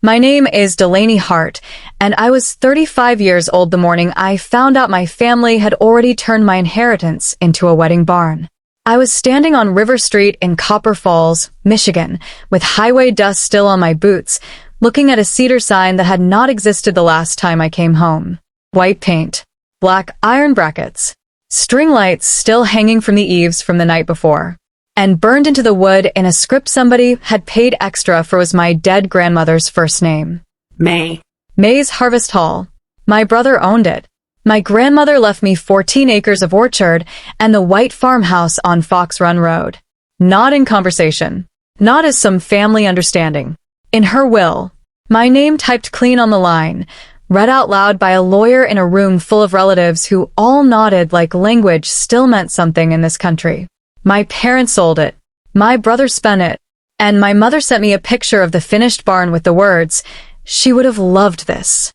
My name is Delaney Hart, and I was 35 years old the morning I found out my family had already turned my inheritance into a wedding barn. I was standing on River Street in Copper Falls, Michigan, with highway dust still on my boots, looking at a cedar sign that had not existed the last time I came home. White paint, black iron brackets, string lights still hanging from the eaves from the night before, and burned into the wood in a script somebody had paid extra for was my dead grandmother's first name. May. May's Harvest Hall. My brother owned it. My grandmother left me 14 acres of orchard and the white farmhouse on Fox Run Road. Not in conversation. Not as some family understanding. In her will. My name typed clean on the line, read out loud by a lawyer in a room full of relatives who all nodded like language still meant something in this country. My parents sold it. My brother spent it. And my mother sent me a picture of the finished barn with the words, "She would have loved this."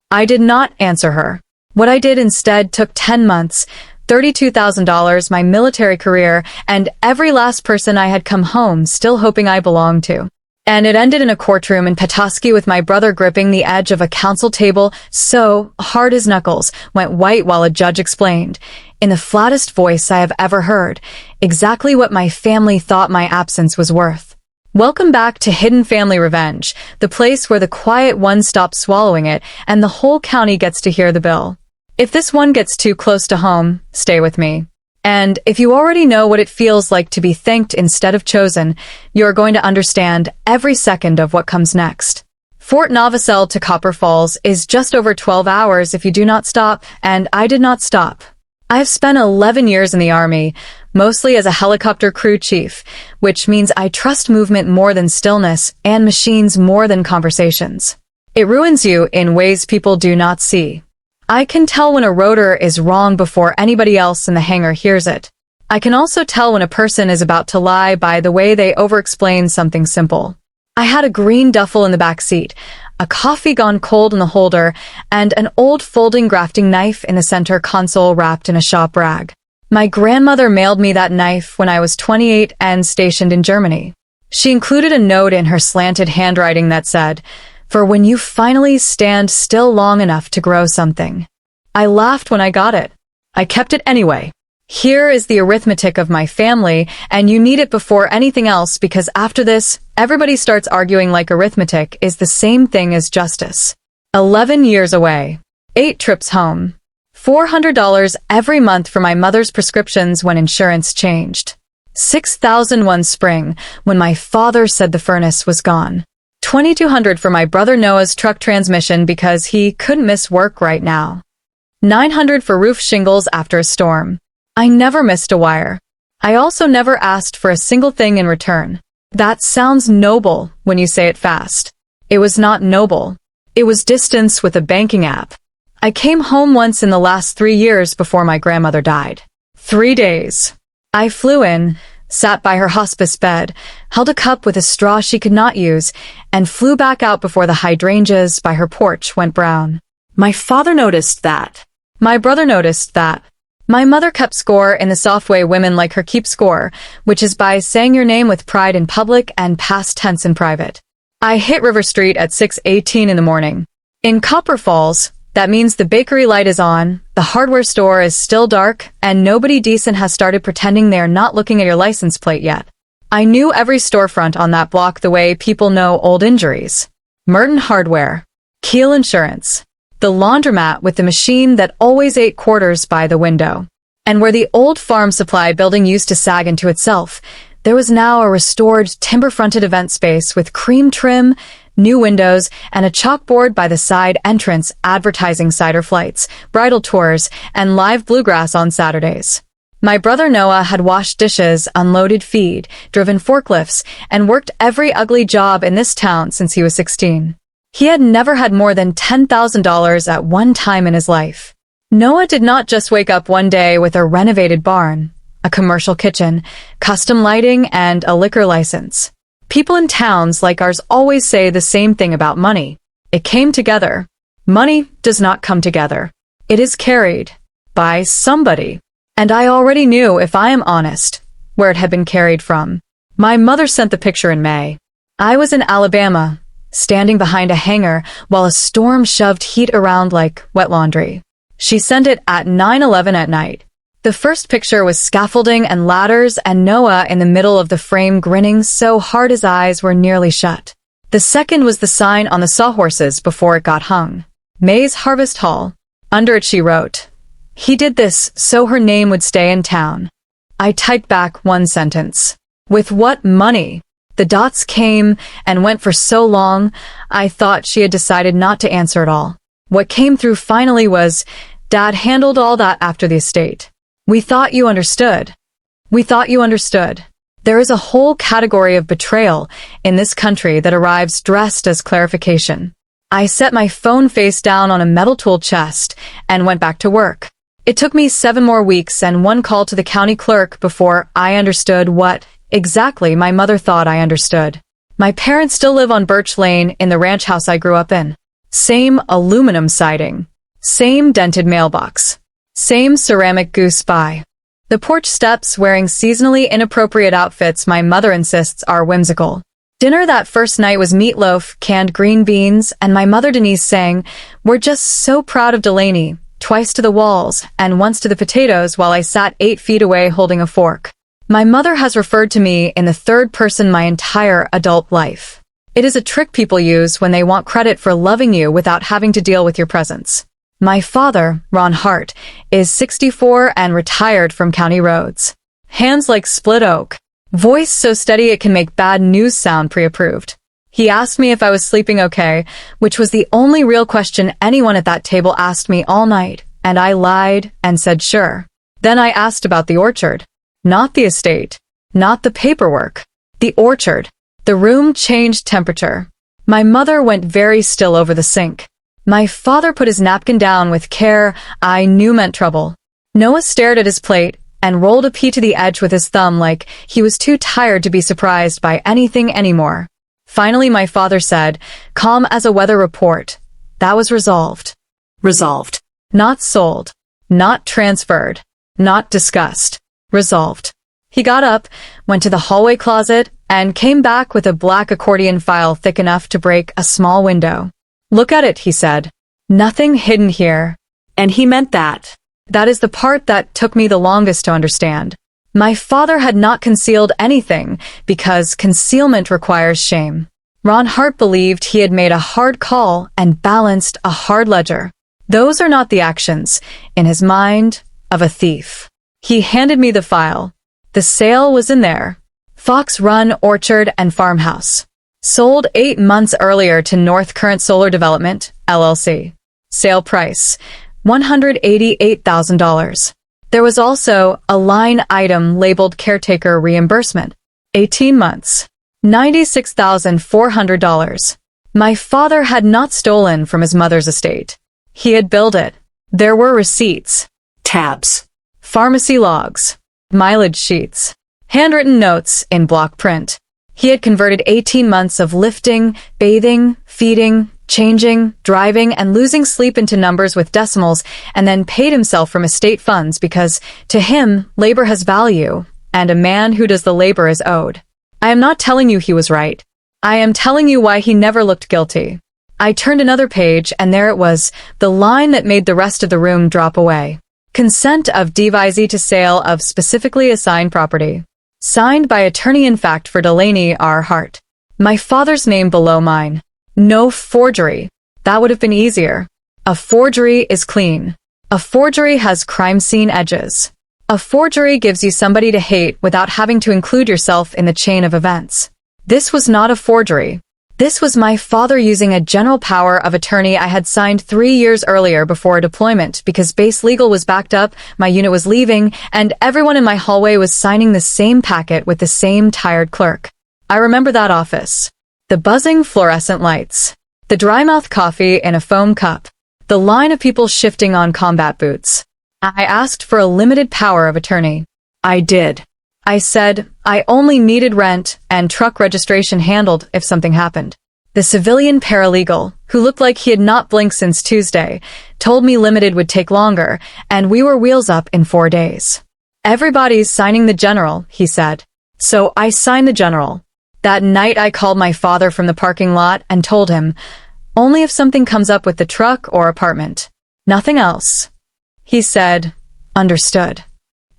I did not answer her. What I did instead took 10 months, $32,000, my military career, and every last person I had come home still hoping I belonged to. And it ended in a courtroom in Petoskey with my brother gripping the edge of a counsel table so hard his knuckles went white while a judge explained, in the flattest voice I have ever heard, exactly what my family thought my absence was worth. Welcome back to Hidden Family Revenge, the place where the quiet one stops swallowing it and the whole county gets to hear the bill. If this one gets too close to home, stay with me. And if you already know what it feels like to be thanked instead of chosen, you're going to understand every second of what comes next. Fort Novosel to Copper Falls is just over 12 hours if you do not stop, and I did not stop. I have spent 11 years in the Army, mostly as a helicopter crew chief, which means I trust movement more than stillness and machines more than conversations. It ruins you in ways people do not see. I can tell when a rotor is wrong before anybody else in the hangar hears it. I can also tell when a person is about to lie by the way they over-explain something simple. I had a green duffel in the back seat, a coffee gone cold in the holder, and an old folding grafting knife in the center console wrapped in a shop rag. My grandmother mailed me that knife when I was 28 and stationed in Germany. She included a note in her slanted handwriting that said, "For when you finally stand still long enough to grow something." I laughed when I got it. I kept it anyway. Here is the arithmetic of my family, and you need it before anything else because after this, everybody starts arguing like arithmetic is the same thing as justice. 11 years away. 8 trips home. $400 every month for my mother's prescriptions when insurance changed. $6,000 one spring when my father said the furnace was gone. $2,200 for my brother Noah's truck transmission because he couldn't miss work right now. $900 for roof shingles after a storm. I never missed a wire. I also never asked for a single thing in return. That sounds noble when you say it fast. It was not noble. It was distance with a banking app. I came home once in the last 3 years before my grandmother died. 3 days. I flew in, sat by her hospice bed, held a cup with a straw she could not use, and flew back out before the hydrangeas by her porch went brown. My father noticed that. My brother noticed that. My mother kept score in the soft way women like her keep score, which is by saying your name with pride in public and past tense in private. I hit River Street at 6:18 in the morning. In Copper Falls, that means the bakery light is on, the hardware store is still dark, and nobody decent has started pretending they are not looking at your license plate yet. I knew every storefront on that block the way people know old injuries. Merton Hardware. Keel Insurance. The laundromat with the machine that always ate quarters by the window. And where the old farm supply building used to sag into itself, there was now a restored timber-fronted event space with cream trim, new windows, and a chalkboard by the side entrance advertising cider flights, bridal tours, and live bluegrass on Saturdays. My brother Noah had washed dishes, unloaded feed, driven forklifts, and worked every ugly job in this town since he was 16. He had never had more than $10,000 at one time in his life. Noah did not just wake up one day with a renovated barn, a commercial kitchen, custom lighting, and a liquor license. People in towns like ours always say the same thing about money. It came together. Money does not come together. It is carried by somebody. And I already knew, if I am honest, where it had been carried from. My mother sent the picture in May. I was in Alabama, standing behind a hangar while a storm shoved heat around like wet laundry. She sent it at 9:11 at night. The first picture was scaffolding and ladders and Noah in the middle of the frame grinning so hard his eyes were nearly shut. The second was the sign on the sawhorses before it got hung. May's Harvest Hall. Under it she wrote, "He did this so her name would stay in town." I typed back one sentence. "With what money?" The dots came and went for so long, I thought she had decided not to answer at all. What came through finally was, "Dad handled all that after the estate. We thought you understood. We thought you understood." There is a whole category of betrayal in this country that arrives dressed as clarification. I set my phone face down on a metal tool chest and went back to work. It took me 7 more weeks and one call to the county clerk before I understood what exactly my mother thought I understood. My parents still live on Birch Lane in the ranch house I grew up in. Same aluminum siding. Same dented mailbox. Same ceramic goose pie. The porch steps wearing seasonally inappropriate outfits my mother insists are whimsical. Dinner that first night was meatloaf, canned green beans, and my mother Denise saying, "We're just so proud of Delaney," twice to the walls and once to the potatoes while I sat 8 feet away holding a fork. My mother has referred to me in the third person my entire adult life. It is a trick people use when they want credit for loving you without having to deal with your presence. My father, Ron Hart, is 64 and retired from county roads. Hands like split oak. Voice so steady it can make bad news sound pre-approved. He asked me if I was sleeping okay, which was the only real question anyone at that table asked me all night, and I lied and said sure. Then I asked about the orchard. Not the estate. Not the paperwork. The orchard. The room changed temperature. My mother went very still over the sink. My father put his napkin down with care I knew meant trouble. Noah stared at his plate and rolled a pea to the edge with his thumb like he was too tired to be surprised by anything anymore. Finally, my father said, calm as a weather report, "That was resolved." Resolved. Not sold. Not transferred. Not discussed. Resolved. He got up, went to the hallway closet, and came back with a black accordion file thick enough to break a small window. "Look at it," he said. "Nothing hidden here." And he meant that. That is the part that took me the longest to understand. My father had not concealed anything because concealment requires shame. Ron Hart believed he had made a hard call and balanced a hard ledger. Those are not the actions, in his mind, of a thief. He handed me the file. The sale was in there. Fox Run Orchard and Farmhouse. Sold 8 months earlier to North Current Solar Development, LLC. Sale price, $188,000. There was also a line item labeled caretaker reimbursement. 18 months. $96,400. My father had not stolen from his mother's estate. He had billed it. There were receipts. Tabs. Pharmacy logs. Mileage sheets. Handwritten notes in block print. He had converted 18 months of lifting, bathing, feeding, changing, driving, and losing sleep into numbers with decimals, and then paid himself from estate funds because, to him, labor has value, and a man who does the labor is owed. I am not telling you he was right. I am telling you why he never looked guilty. I turned another page, and there it was, the line that made the rest of the room drop away. Consent of devisee to sale of specifically assigned property. Signed by attorney-in-fact for Delaney R. Hart. My father's name below mine. No forgery. That would have been easier. A forgery is clean. A forgery has crime scene edges. A forgery gives you somebody to hate without having to include yourself in the chain of events. This was not a forgery. This was my father using a general power of attorney I had signed 3 years earlier before a deployment because base legal was backed up, my unit was leaving, and everyone in my hallway was signing the same packet with the same tired clerk. I remember that office. The buzzing fluorescent lights. The dry-mouth coffee in a foam cup. The line of people shifting on combat boots. I asked for a limited power of attorney. I did. I said I only needed rent and truck registration handled if something happened. The civilian paralegal, who looked like he had not blinked since Tuesday, told me limited would take longer, and we were wheels up in 4 days. Everybody's signing the general, he said. So I signed the general. That night I called my father from the parking lot and told him, only if something comes up with the truck or apartment. Nothing else. He said, understood.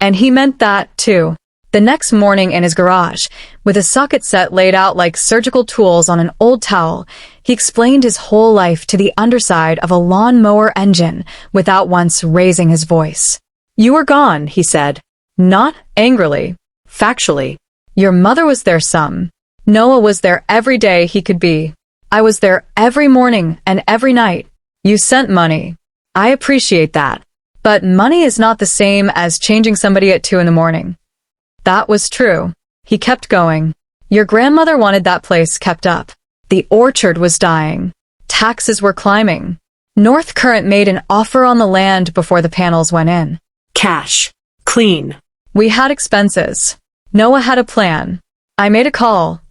And he meant that, too. The next morning in his garage, with a socket set laid out like surgical tools on an old towel, he explained his whole life to the underside of a lawn-mower engine without once raising his voice. You were gone, he said. Not angrily. Factually. Your mother was there some. Noah was there every day he could be. I was there every morning and every night. You sent money. I appreciate that. But money is not the same as changing somebody at 2 a.m. That was true. He kept going. Your grandmother wanted that place kept up. The orchard was dying. Taxes were climbing. North Current made an offer on the land before the panels went in. Cash. Clean. We had expenses. Noah had a plan. I made a call.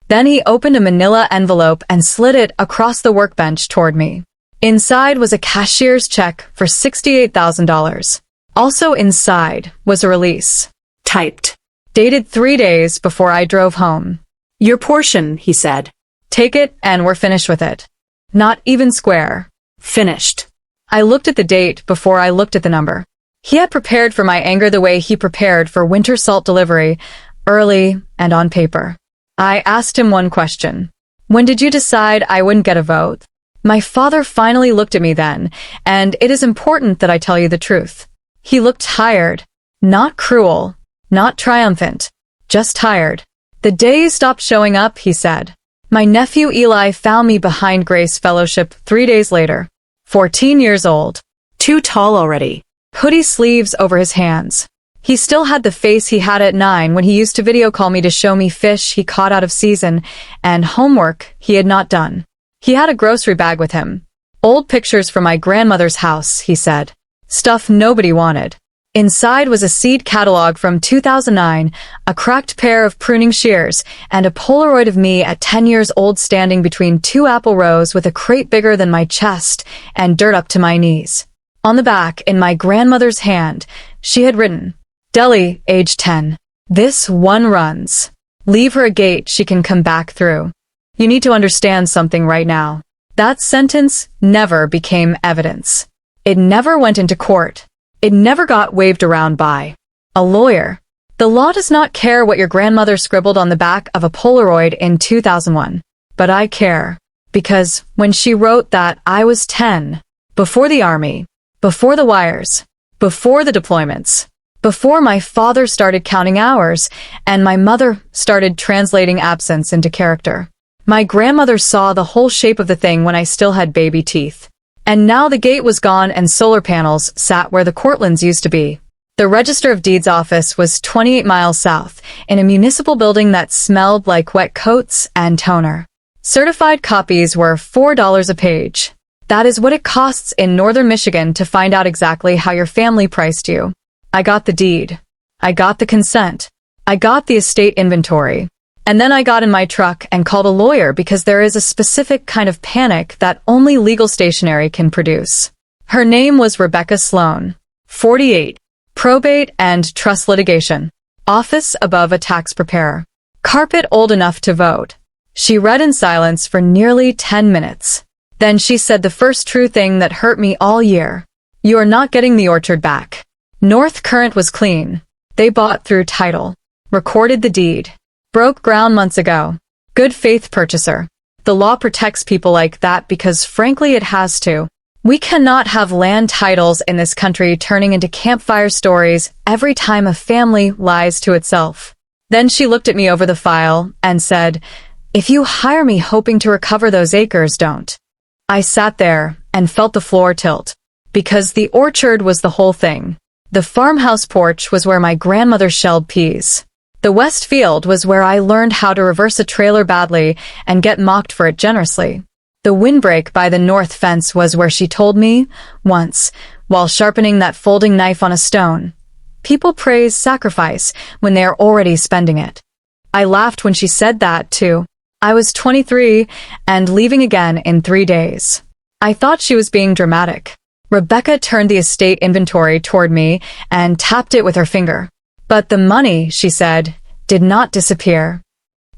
Then he opened a manila envelope and slid it across the workbench toward me. Inside was a cashier's check for $68,000. Also inside was a release. Typed. Dated 3 days before I drove home. Your portion, he said. Take it and we're finished with it. Not even square. Finished. I looked at the date before I looked at the number. He had prepared for my anger the way he prepared for winter salt delivery, early and on paper. I asked him one question. When did you decide I wouldn't get a vote? My father finally looked at me then, and it is important that I tell you the truth. He looked tired. Not cruel. Not triumphant. Just tired. The day you stopped showing up, he said. My nephew Eli found me behind Grace Fellowship 3 days later. 14 years old. Too tall already. Hoodie sleeves over his hands. He still had the face he had at 9 when he used to video call me to show me fish he caught out of season and homework he had not done. He had a grocery bag with him. Old pictures from my grandmother's house, he said. Stuff nobody wanted. Inside was a seed catalog from 2009, a cracked pair of pruning shears, and a Polaroid of me at 10 years old standing between 2 apple rows with a crate bigger than my chest and dirt up to my knees. On the back, in my grandmother's hand, she had written, Deli, age 10. This one runs. Leave her a gate she can come back through. You need to understand something right now. That sentence never became evidence. It never went into court. It never got waved around by a lawyer. The law does not care what your grandmother scribbled on the back of a Polaroid in 2001. But I care. Because when she wrote that I was 10, before the army, before the wires, before the deployments, before my father started counting hours, and my mother started translating absence into character. My grandmother saw the whole shape of the thing when I still had baby teeth. And now the gate was gone and solar panels sat where the Cortlands used to be. The Register of Deeds office was 28 miles south, in a municipal building that smelled like wet coats and toner. Certified copies were $4 a page. That is what it costs in northern Michigan to find out exactly how your family priced you. I got the deed. I got the consent. I got the estate inventory. And then I got in my truck and called a lawyer because there is a specific kind of panic that only legal stationery can produce. Her name was Rebecca Sloan. 48. Probate and trust litigation. Office above a tax preparer. Carpet old enough to vote. She read in silence for nearly 10 minutes. Then she said the first true thing that hurt me all year. You are not getting the orchard back. North Current was clean. They bought through title. Recorded the deed. Broke ground months ago. Good faith purchaser. The law protects people like that because frankly it has to. We cannot have land titles in this country turning into campfire stories every time a family lies to itself. Then she looked at me over the file and said, if you hire me hoping to recover those acres, don't. I sat there and felt the floor tilt. Because the orchard was the whole thing. The farmhouse porch was where my grandmother shelled peas. The west field was where I learned how to reverse a trailer badly and get mocked for it generously. The windbreak by the north fence was where she told me, once, while sharpening that folding knife on a stone, people praise sacrifice when they are already spending it. I laughed when she said that, too. I was 23 and leaving again in 3 days. I thought she was being dramatic. Rebecca turned the estate inventory toward me and tapped it with her finger. But the money, she said, did not disappear.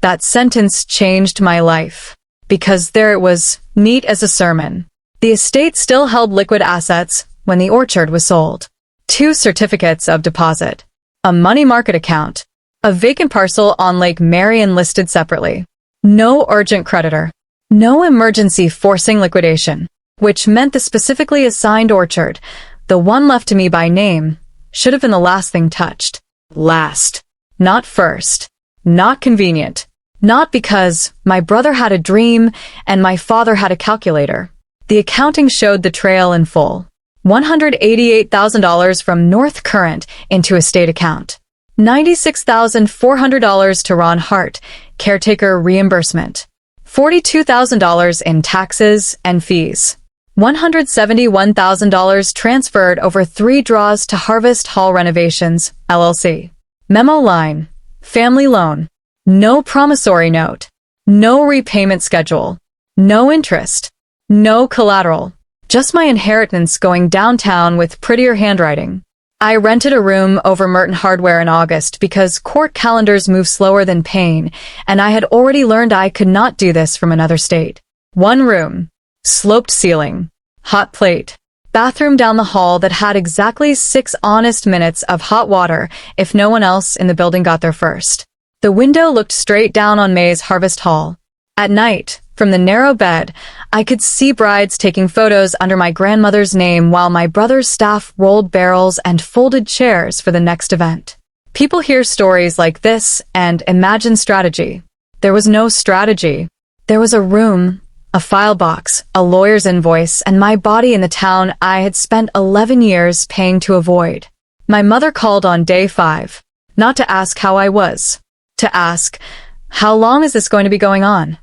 That sentence changed my life. Because there it was, neat as a sermon. The estate still held liquid assets when the orchard was sold. 2 certificates of deposit. A money market account. A vacant parcel on Lake Marion listed separately. No urgent creditor. No emergency forcing liquidation. Which meant the specifically assigned orchard, the one left to me by name, should have been the last thing touched. Last. Not first. Not convenient. Not because my brother had a dream and my father had a calculator. The accounting showed the trail in full. $188,000 from North Current into estate account. $96,400 to Ron Hart, caretaker reimbursement. $42,000 in taxes and fees. $171,000 transferred over 3 draws to Harvest Hall Renovations, LLC. Memo line. Family loan. No promissory note. No repayment schedule. No interest. No collateral. Just my inheritance going downtown with prettier handwriting. I rented a room over Merton Hardware in August because court calendars move slower than pain, and I had already learned I could not do this from another state. 1 room. Sloped ceiling. Hot plate. Bathroom down the hall that had exactly 6 honest minutes of hot water if no one else in the building got there first. The window looked straight down on May's Harvest Hall. At night, from the narrow bed, I could see brides taking photos under my grandmother's name while my brother's staff rolled barrels and folded chairs for the next event. People hear stories like this and imagine strategy. There was no strategy. There was a room, a file box, a lawyer's invoice, and my body in the town I had spent 11 years paying to avoid. My mother called on day 5, not to ask how I was, to ask, how long is this going to be going on?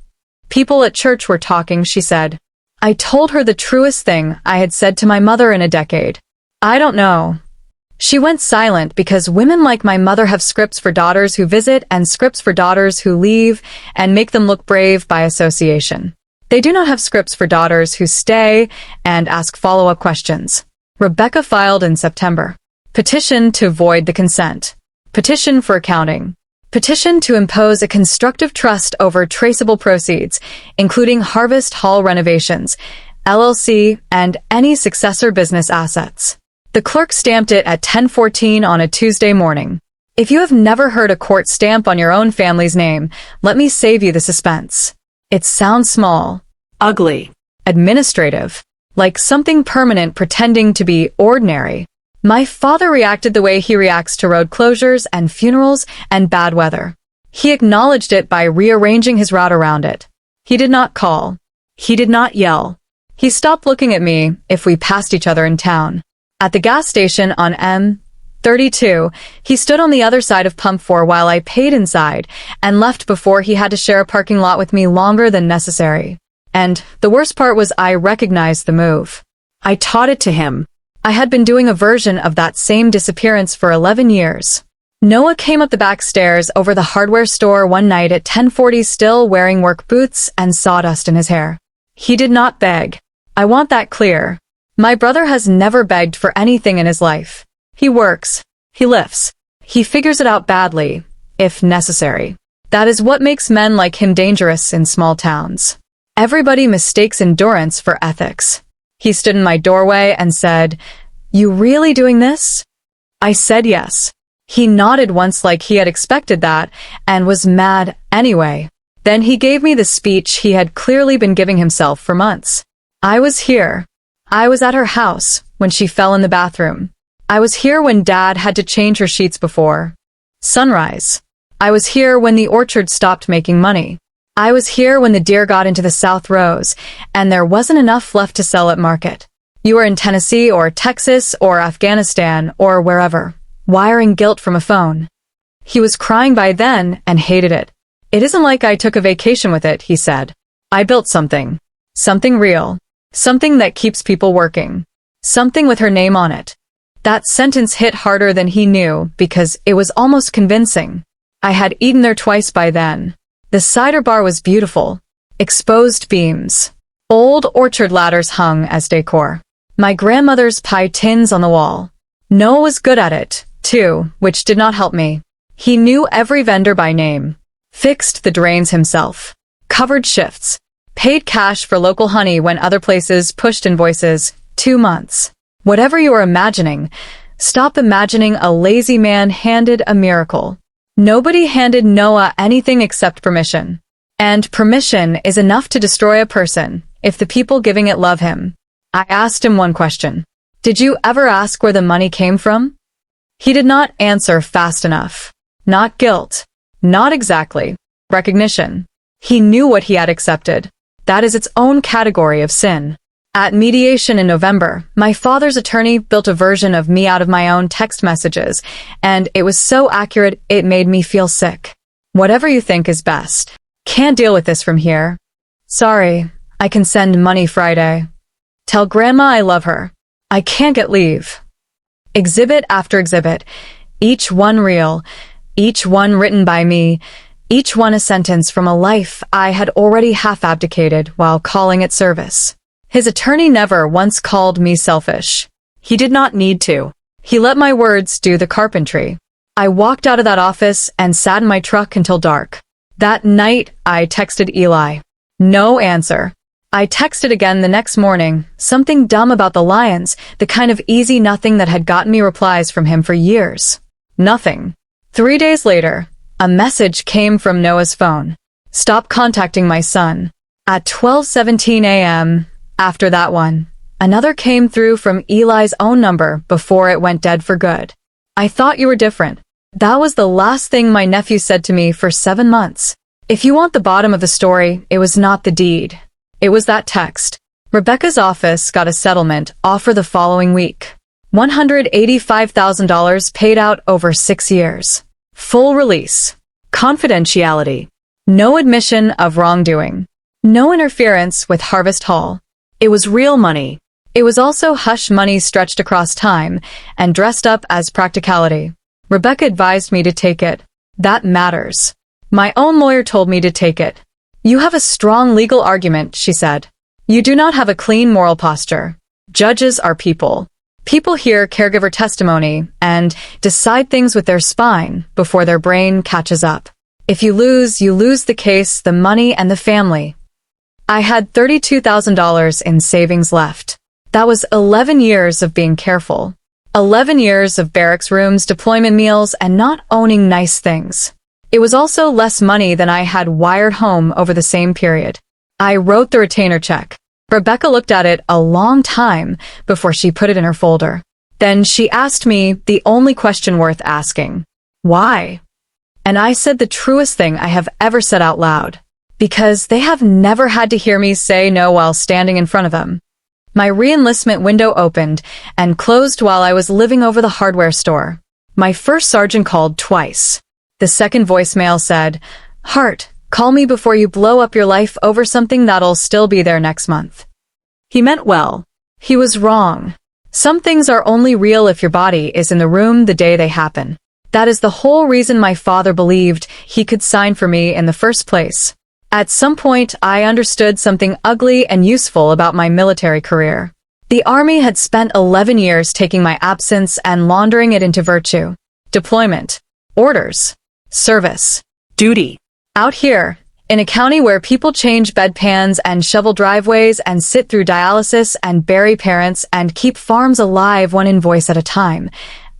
People at church were talking, she said. I told her the truest thing I had said to my mother in a decade. I don't know. She went silent because women like my mother have scripts for daughters who visit and scripts for daughters who leave and make them look brave by association. They do not have scripts for daughters who stay and ask follow-up questions. Rebecca filed in September. Petition to void the consent. Petition for accounting. Petition to impose a constructive trust over traceable proceeds, including Harvest Hall Renovations, LLC, and any successor business assets. The clerk stamped it at 10:14 on a Tuesday morning. If you have never heard a court stamp on your own family's name, let me save you the suspense. It sounds small, Ugly. administrative, like something permanent pretending to be ordinary. My father reacted the way he reacts to road closures and funerals and bad weather. He acknowledged it by rearranging his route around it. He did not call. He did not yell. He stopped looking at me if we passed each other in town. At the gas station on M32, he stood on the other side of Pump 4 while I paid inside and left before he had to share a parking lot with me longer than necessary. And the worst part was I recognized the move. I taught it to him. I had been doing a version of that same disappearance for 11 years. Noah came up the back stairs over the hardware store one night at 10:40 still wearing work boots and sawdust in his hair. He did not beg. I want that clear. My brother has never begged for anything in his life. He works. He lifts. He figures it out badly, if necessary. That is what makes men like him dangerous in small towns. Everybody mistakes endurance for ethics. He stood in my doorway and said, "You really doing this?" I said yes. He nodded once like he had expected that and was mad anyway. Then he gave me the speech he had clearly been giving himself for months. I was here. I was at her house when she fell in the bathroom. I was here when Dad had to change her sheets before sunrise. I was here when the orchard stopped making money. I was here when the deer got into the South Rows, and there wasn't enough left to sell at market. You were in Tennessee or Texas or Afghanistan or wherever, wiring guilt from a phone. He was crying by then and hated it. It isn't like I took a vacation with it, he said. I built something. Something real. Something that keeps people working. Something with her name on it. That sentence hit harder than he knew because it was almost convincing. I had eaten there twice by then. The cider bar was beautiful. Exposed beams. Old orchard ladders hung as decor. My grandmother's pie tins on the wall. Noah was good at it, too, which did not help me. He knew every vendor by name. fixed the drains himself, covered shifts, paid cash for local honey when other places pushed invoices. 2 months. Whatever you are imagining, stop imagining a lazy man handed a miracle. Nobody handed Noah anything except permission. And permission is enough to destroy a person, if the people giving it love him. I asked him one question. Did you ever ask where the money came from? He did not answer fast enough. Not guilt. Not exactly. Recognition. He knew what he had accepted. That is its own category of sin. At mediation in November, my father's attorney built a version of me out of my own text messages, and it was so accurate it made me feel sick. Whatever you think is best. Can't deal with this from here. Sorry, I can send money Friday. Tell Grandma I love her. I can't get leave. Exhibit after exhibit, each one real, each one written by me, each one a sentence from a life I had already half abdicated while calling it service. His attorney never once called me selfish. He did not need to. He let my words do the carpentry. I walked out of that office and sat in my truck until dark. That night, I texted Eli. No answer. I texted again the next morning, something dumb about the Lions, the kind of easy nothing that had gotten me replies from him for years. Nothing. 3 days later, a message came from Noah's phone. Stop contacting my son. At 12:17 a.m., after that one, another came through from Eli's own number before it went dead for good. I thought you were different. That was the last thing my nephew said to me for 7 months. If you want the bottom of the story, it was not the deed. It was that text. Rebecca's office got a settlement offer the following week. $185,000 paid out over 6 years. Full release. Confidentiality. No admission of wrongdoing. No interference with Harvest Hall. It was real money. It was also hush money stretched across time and dressed up as practicality. Rebecca advised me to take it. That matters. My own lawyer told me to take it. You have a strong legal argument, she said. You do not have a clean moral posture. Judges are people. People hear caregiver testimony and decide things with their spine before their brain catches up. If you lose the case, the money, and the family. I had $32,000 in savings left. That was 11 years of being careful. 11 years of barracks rooms, deployment meals, and not owning nice things. It was also less money than I had wired home over the same period. I wrote the retainer check. Rebecca looked at it a long time before she put it in her folder. Then she asked me the only question worth asking. Why? And I said the truest thing I have ever said out loud. Because they have never had to hear me say no while standing in front of them. My re-enlistment window opened and closed while I was living over the hardware store. My first sergeant called twice. The second voicemail said, "Hart, call me before you blow up your life over something that'll still be there next month." He meant well. He was wrong. Some things are only real if your body is in the room the day they happen. That is the whole reason my father believed he could sign for me in the first place. At some point, I understood something ugly and useful about my military career. The Army had spent 11 years taking my absence and laundering it into virtue. Deployment. Orders. Service. Duty. Out here, in a county where people change bedpans and shovel driveways and sit through dialysis and bury parents and keep farms alive one invoice at a time,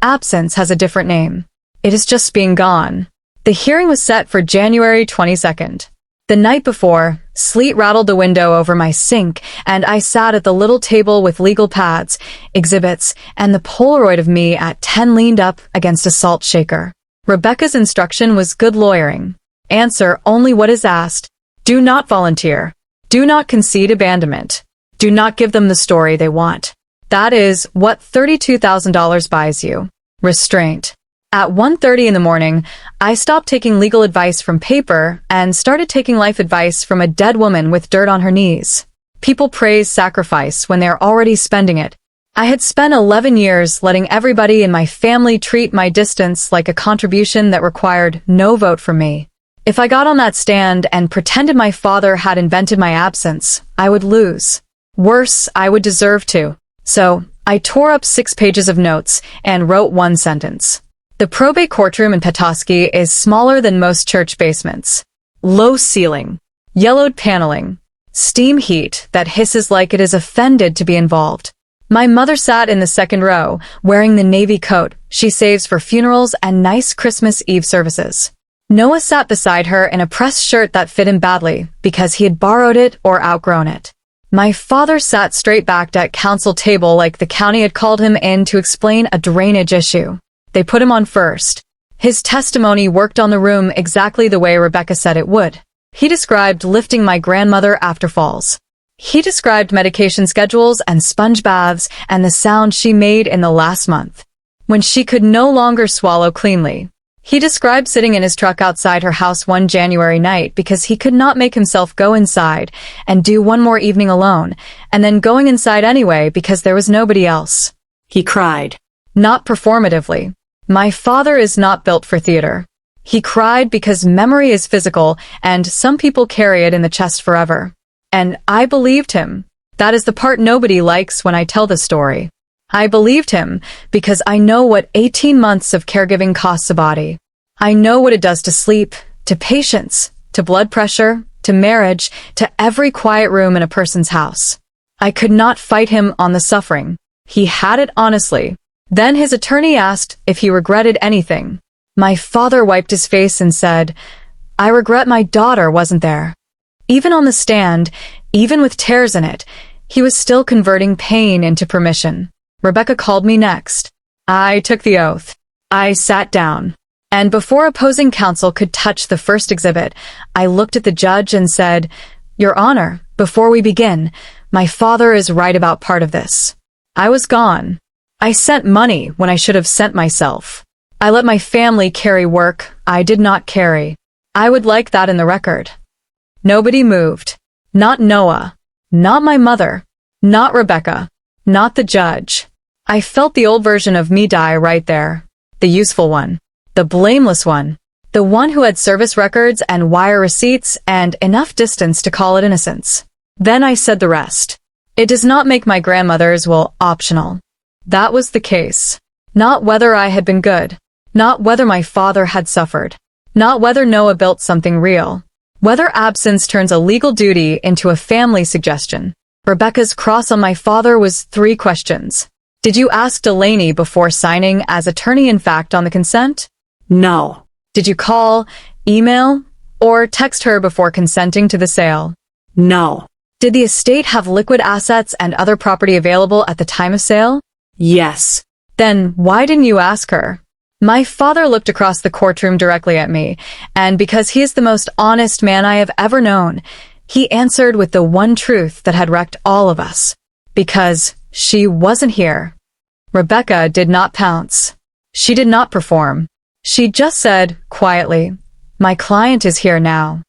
absence has a different name. It is just being gone. The hearing was set for January 22nd. The night before, sleet rattled the window over my sink, and I sat at the little table with legal pads, exhibits, and the Polaroid of me at 10 leaned up against a salt shaker. Rebecca's instruction was good lawyering. Answer only what is asked. Do not volunteer. Do not concede abandonment. Do not give them the story they want. That is what $32,000 buys you. Restraint. At 1:30 in the morning, I stopped taking legal advice from paper and started taking life advice from a dead woman with dirt on her knees. People praise sacrifice when they're already spending it. I had spent 11 years letting everybody in my family treat my distance like a contribution that required no vote from me. If I got on that stand and pretended my father had invented my absence, I would lose. Worse, I would deserve to. So, I tore up 6 pages of notes and wrote one sentence. The probate courtroom in Petoskey is smaller than most church basements. Low ceiling, yellowed paneling, steam heat that hisses like it is offended to be involved. My mother sat in the second row, wearing the navy coat she saves for funerals and nice Christmas Eve services. Noah sat beside her in a pressed shirt that fit him badly because he had borrowed it or outgrown it. My father sat straight-backed at council table like the county had called him in to explain a drainage issue. They put him on first. His testimony worked on the room exactly the way Rebecca said it would. He described lifting my grandmother after falls. He described medication schedules and sponge baths and the sound she made in the last month, when she could no longer swallow cleanly. He described sitting in his truck outside her house one January night because he could not make himself go inside and do one more evening alone, and then going inside anyway because there was nobody else. He cried. Not performatively. My father is not built for theater. He cried because memory is physical and some people carry it in the chest forever. And I believed him. That is the part nobody likes when I tell the story. I believed him because I know what 18 months of caregiving costs a body. I know what it does to sleep, to patience, to blood pressure, to marriage, to every quiet room in a person's house. I could not fight him on the suffering. He had it honestly. Then his attorney asked if he regretted anything. My father wiped his face and said, "I regret my daughter wasn't there." Even on the stand, even with tears in it, he was still converting pain into permission. Rebecca called me next. I took the oath. I sat down. And before opposing counsel could touch the first exhibit, I looked at the judge and said, "Your Honor, before we begin, my father is right about part of this. I was gone. I sent money when I should have sent myself. I let my family carry work I did not carry. I would like that in the record." Nobody moved. Not Noah. Not my mother. Not Rebecca. Not the judge. I felt the old version of me die right there. The useful one. The blameless one. The one who had service records and wire receipts and enough distance to call it innocence. Then I said the rest. It does not make my grandmother's will optional. That was the case. Not whether I had been good. Not whether my father had suffered. Not whether Noah built something real. Whether absence turns a legal duty into a family suggestion. Rebecca's cross on my father was 3 questions. Did you ask Delaney before signing as attorney-in-fact on the consent? No. Did you call, email, or text her before consenting to the sale? No. Did the estate have liquid assets and other property available at the time of sale? Yes. Then why didn't you ask her? My father looked across the courtroom directly at me, and because he is the most honest man I have ever known, he answered with the one truth that had wrecked all of us. Because she wasn't here. Rebecca did not pounce. She did not perform. She just said, quietly, "My client is here now."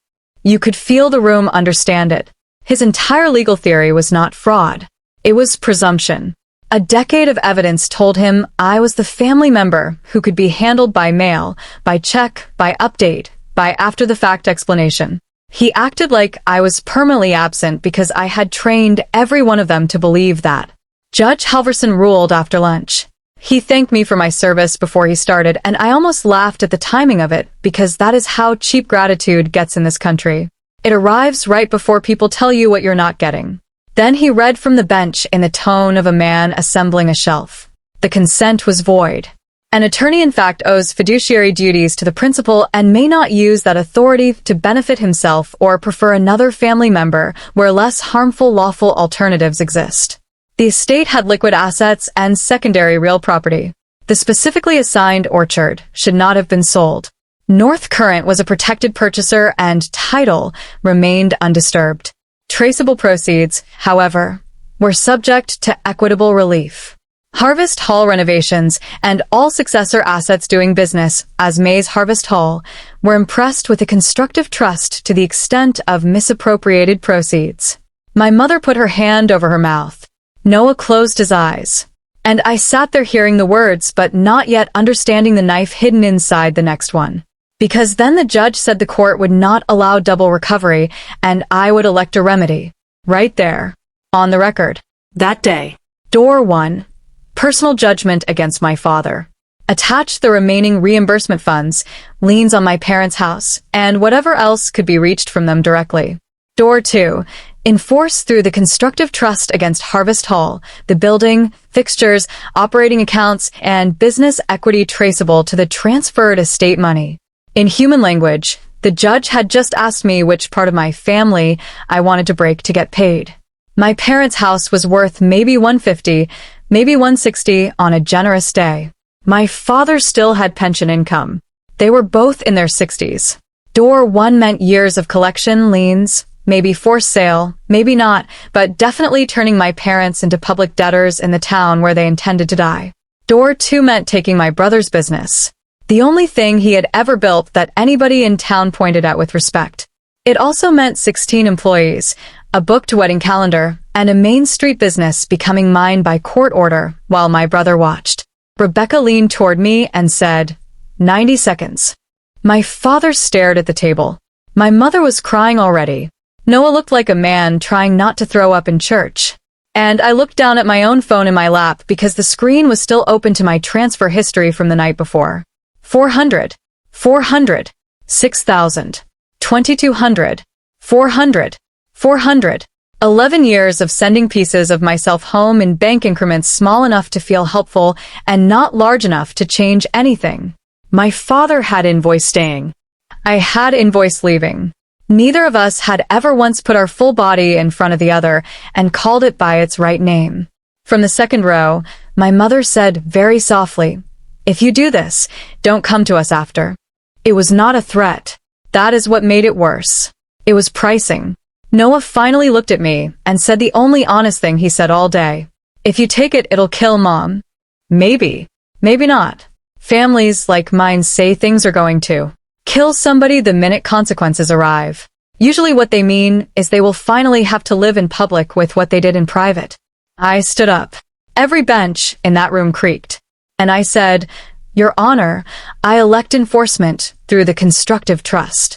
You could feel the room understand it. His entire legal theory was not fraud. It was presumption. A decade of evidence told him I was the family member who could be handled by mail, by check, by update, by after-the-fact explanation. He acted like I was permanently absent because I had trained every one of them to believe that. Judge Halverson ruled after lunch. He thanked me for my service before he started, and I almost laughed at the timing of it because that is how cheap gratitude gets in this country. It arrives right before people tell you what you're not getting. Then he read from the bench in the tone of a man assembling a shelf. The consent was void. An attorney-in-fact owes fiduciary duties to the principal and may not use that authority to benefit himself or prefer another family member where less harmful lawful alternatives exist. The estate had liquid assets and secondary real property. The specifically assigned orchard should not have been sold. North Current was a protected purchaser and title remained undisturbed. Traceable proceeds, however, were subject to equitable relief. Harvest Hall renovations and all successor assets doing business as May's Harvest Hall were impressed with a constructive trust to the extent of misappropriated proceeds. My mother put her hand over her mouth. Noah closed his eyes. And I sat there hearing the words but not yet understanding the knife hidden inside the next one. Because then the judge said the court would not allow double recovery and I would elect a remedy. Right there. On the record. That day. Door 1. Personal judgment against my father. attached the remaining reimbursement funds, liens on my parents' house, and whatever else could be reached from them directly. Door 2. Enforce through the constructive trust against Harvest Hall, the building, fixtures, operating accounts, and business equity traceable to the transferred estate money. In human language, the judge had just asked me which part of my family I wanted to break to get paid. My parents' house was worth maybe $150, maybe $160 on a generous day. My father still had pension income. They were both in their 60s. Door 1 meant years of collection, liens, maybe forced sale, maybe not, but definitely turning my parents into public debtors in the town where they intended to die. Door 2 meant taking my brother's business, the only thing he had ever built that anybody in town pointed at with respect. It also meant 16 employees, a booked wedding calendar, and a Main Street business becoming mine by court order while my brother watched. Rebecca leaned toward me and said, 90 seconds. My father stared at the table. My mother was crying already. Noah looked like a man trying not to throw up in church. And I looked down at my own phone in my lap because the screen was still open to my transfer history from the night before. 400, 400, 6,000, 2,200, 400, 400. 11 years of sending pieces of myself home in bank increments small enough to feel helpful and not large enough to change anything. My father had invoice staying. I had invoice leaving. Neither of us had ever once put our full body in front of the other and called it by its right name. From the second row, my mother said very softly, "If you do this, don't come to us after." It was not a threat. That is what made it worse. It was pricing. Noah finally looked at me and said the only honest thing he said all day. "If you take it, it'll kill Mom." Maybe. Maybe not. Families like mine say things are going to kill somebody the minute consequences arrive. Usually what they mean is they will finally have to live in public with what they did in private. I stood up. Every bench in that room creaked. And I said, "Your Honor, I elect enforcement through the constructive trust."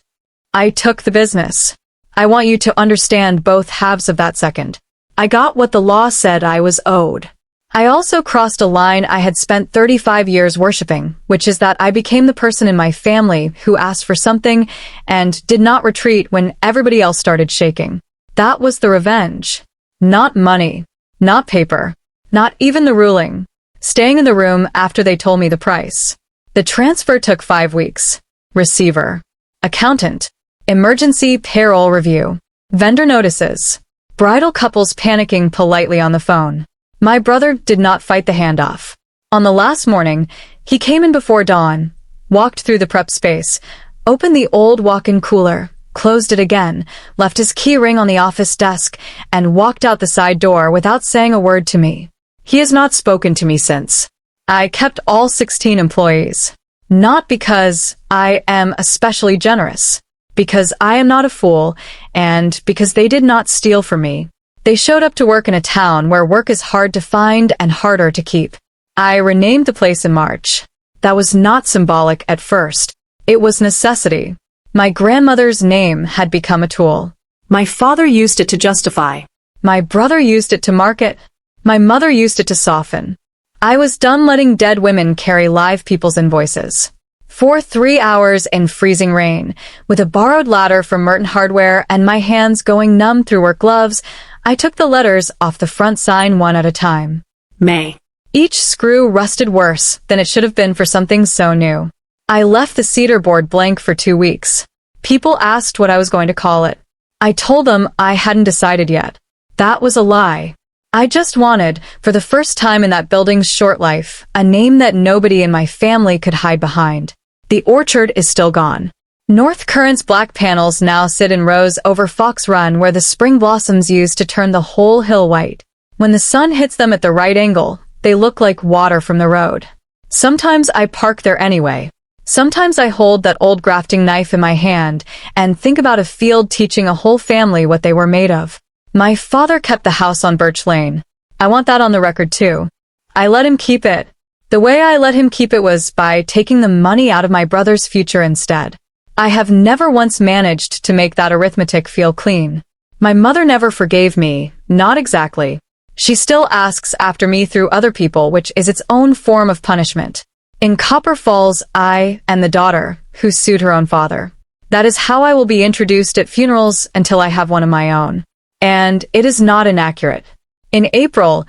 I took the business. I want you to understand both halves of that second. I got what the law said I was owed. I also crossed a line I had spent 35 years worshiping, which is that I became the person in my family who asked for something and did not retreat when everybody else started shaking. That was the revenge. Not money. Not paper. Not even the ruling. Staying in the room after they told me the price. The transfer took 5 weeks. Receiver. Accountant. Emergency payroll review. Vendor notices. Bridal couples panicking politely on the phone. My brother did not fight the handoff. On the last morning, he came in before dawn, walked through the prep space, opened the old walk-in cooler, closed it again, left his key ring on the office desk, and walked out the side door without saying a word to me. He has not spoken to me since. I kept all 16 employees. Not because I am especially generous, because I am not a fool, and because they did not steal from me. They showed up to work in a town where work is hard to find and harder to keep. I renamed the place in March. That was not symbolic at first. It was necessity. My grandmother's name had become a tool. My father used it to justify. My brother used it to market. My mother used it to soften. I was done letting dead women carry live people's invoices. For 3 hours in freezing rain, with a borrowed ladder from Merton Hardware and my hands going numb through work gloves, I took the letters off the front sign one at a time. May. Each screw rusted worse than it should have been for something so new. I left the cedar board blank for 2 weeks. People asked what I was going to call it. I told them I hadn't decided yet. That was a lie. I just wanted, for the first time in that building's short life, a name that nobody in my family could hide behind. The orchard is still gone. North Current's black panels now sit in rows over Fox Run where the spring blossoms used to turn the whole hill white. When the sun hits them at the right angle, they look like water from the road. Sometimes I park there anyway. Sometimes I hold that old grafting knife in my hand and think about a field teaching a whole family what they were made of. My father kept the house on Birch Lane. I want that on the record too. I let him keep it. The way I let him keep it was by taking the money out of my brother's future instead. I have never once managed to make that arithmetic feel clean. My mother never forgave me, not exactly. She still asks after me through other people, which is its own form of punishment. In Copper Falls, I and the daughter, who sued her own father. That is how I will be introduced at funerals until I have one of my own. And it is not inaccurate. In April,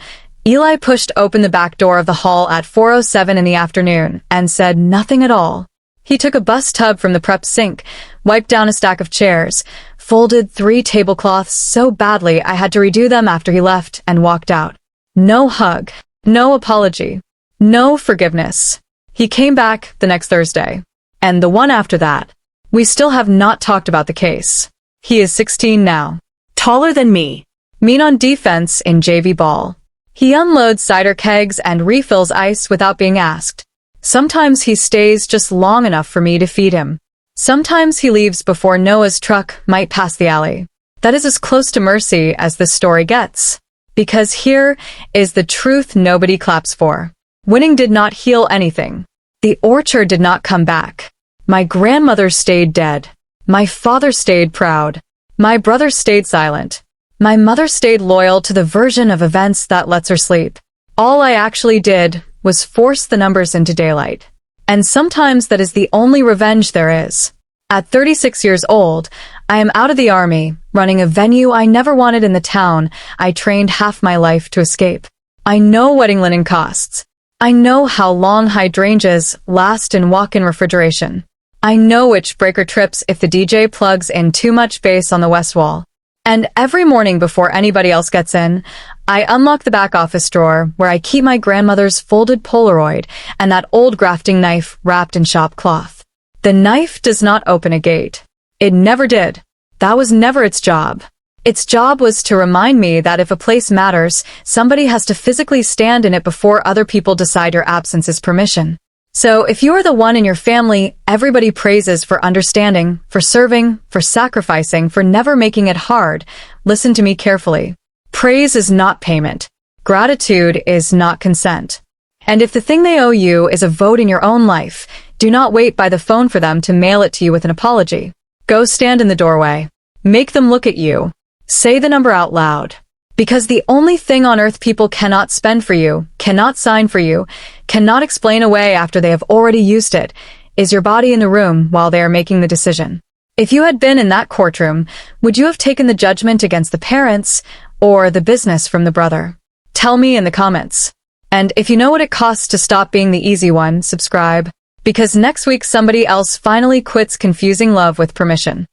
Eli pushed open the back door of the hall at 4:07 in the afternoon and said nothing at all. He took a bus tub from the prep sink, wiped down a stack of chairs, folded 3 tablecloths so badly I had to redo them after he left, and walked out. No hug, no apology, no forgiveness. He came back the next Thursday, and the one after that. We still have not talked about the case. He is 16 now. Taller than me. Mean on defense in JV ball. He unloads cider kegs and refills ice without being asked. Sometimes he stays just long enough for me to feed him. Sometimes he leaves before Noah's truck might pass the alley. That is as close to mercy as this story gets. Because here is the truth nobody claps for. Winning did not heal anything. The orchard did not come back. My grandmother stayed dead. My father stayed proud. My brother stayed silent. My mother stayed loyal to the version of events that lets her sleep. All I actually did was force the numbers into daylight. And sometimes that is the only revenge there is. At 36 years old, I am out of the army, running a venue I never wanted in the town I trained half my life to escape. I know wedding linen costs. I know how long hydrangeas last in walk-in refrigeration. I know which breaker trips if the DJ plugs in too much bass on the west wall. And every morning before anybody else gets in, I unlock the back office drawer where I keep my grandmother's folded Polaroid and that old grafting knife wrapped in shop cloth. The knife does not open a gate. It never did. That was never its job. Its job was to remind me that if a place matters, somebody has to physically stand in it before other people decide your absence is permission. So if you are the one in your family everybody praises for understanding, for serving, for sacrificing, for never making it hard, listen to me carefully. Praise is not payment. Gratitude is not consent. And if the thing they owe you is a vote in your own life, do not wait by the phone for them to mail it to you with an apology. Go stand in the doorway. Make them look at you. Say the number out loud. Because the only thing on earth people cannot spend for you, cannot sign for you, cannot explain away after they have already used it, is your body in the room while they are making the decision. If you had been in that courtroom, would you have taken the judgment against the parents or the business from the brother? Tell me in the comments. And if you know what it costs to stop being the easy one, subscribe. Because next week somebody else finally quits confusing love with permission.